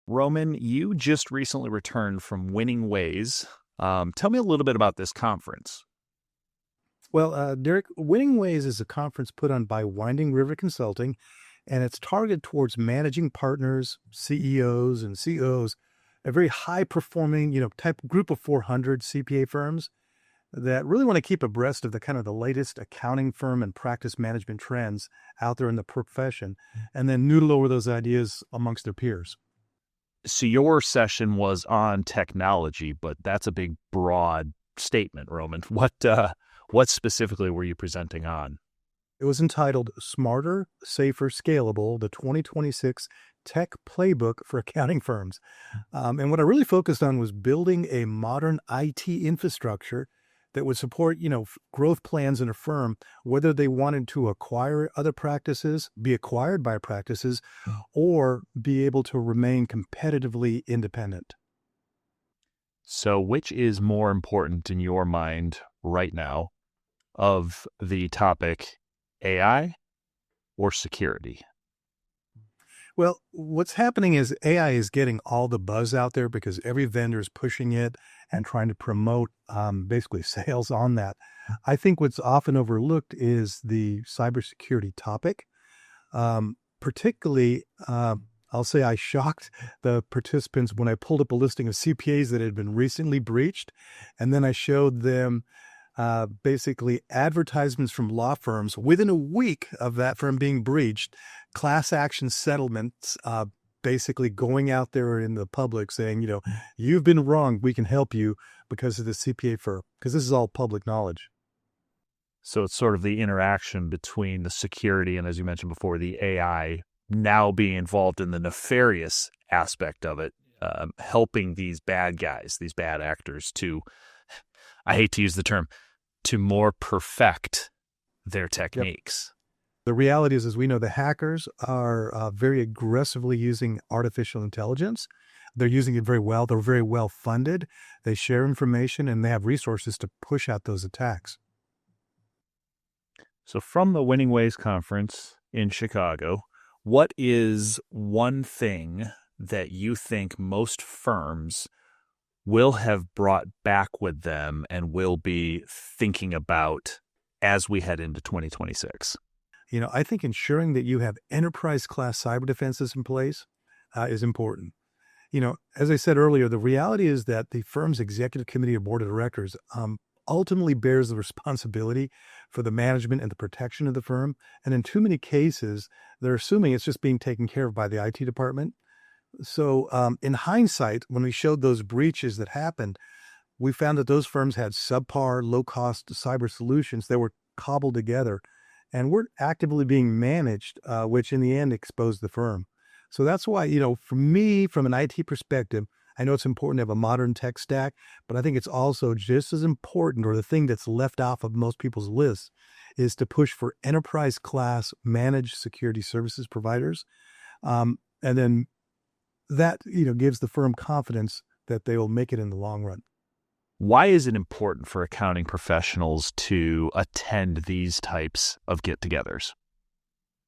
Roman, you just recently returned from Winning Ways. Tell me a little bit about this conference. Well, Derek, Winning Ways is a conference put on by Winding River Consulting, and it's targeted towards managing partners, CEOs, and COOs, a very high-performing, type group of 400 CPA firms that really want to keep abreast of the kind of the latest accounting firm and practice management trends out there in the profession, and then noodle over those ideas amongst their peers. So your session was on technology, but that's a big, broad statement, Roman. What specifically were you presenting on? It was entitled Smarter, Safer, Scalable, the 2026 Tech Playbook for Accounting Firms. And what I really focused on was building a modern IT infrastructure that would support, growth plans in a firm, whether they wanted to acquire other practices, be acquired by practices, or be able to remain competitively independent. So which is more important in your mind right now of the topic, AI or security? Well, what's happening is AI is getting all the buzz out there because every vendor is pushing it and trying to promote basically sales on that. I think what's often overlooked is the cybersecurity topic. Particularly, I'll say I shocked the participants when I pulled up a listing of CPAs that had been recently breached, and then I showed them basically advertisements from law firms within a week of that firm being breached, class action settlements, basically going out there in the public saying, you've been wronged, we can help you because of the CPA firm, because this is all public knowledge. So it's sort of the interaction between the security and, as you mentioned before, the AI now being involved in the nefarious aspect of it, helping these bad guys, these bad actors to, I hate to use the term, to more perfect their techniques. Yep. The reality is, as we know, the hackers are very aggressively using artificial intelligence. They're using it very well. They're very well funded. They share information and they have resources to push out those attacks. So from the Winning Ways conference in Chicago, what is one thing that you think most firms will have brought back with them and will be thinking about as we head into 2026? I think ensuring that you have enterprise-class cyber defenses in place is important. As I said earlier, the reality is that the firm's executive committee or board of directors ultimately bears the responsibility for the management and the protection of the firm. And in too many cases, they're assuming it's just being taken care of by the IT department. So in hindsight, when we showed those breaches that happened, we found that those firms had subpar, low-cost cyber solutions that were cobbled together and weren't actively being managed, which in the end exposed the firm. So that's why, for me, from an IT perspective, I know it's important to have a modern tech stack, but I think it's also just as important, or the thing that's left off of most people's lists, is to push for enterprise-class managed security services providers. And then that, gives the firm confidence that they will make it in the long run. Why is it important for accounting professionals to attend these types of get-togethers?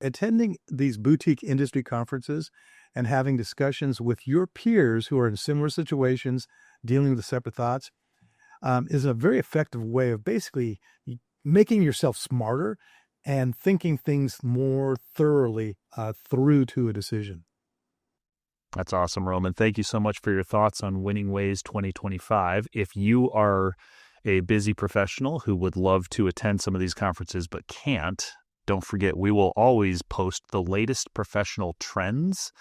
Attending these boutique industry conferences and having discussions with your peers who are in similar situations, dealing with the separate thoughts, is a very effective way of basically making yourself smarter and thinking things more thoroughly through to a decision. That's awesome, Roman. Thank you so much for your thoughts on Winning Ways 2025. If you are a busy professional who would love to attend some of these conferences but can't, don't forget, we will always post the latest professional trends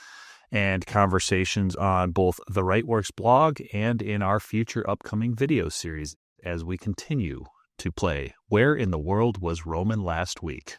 and conversations on both the Rightworks blog and in our future upcoming video series as we continue to play Where in the World Was Roman Last Week?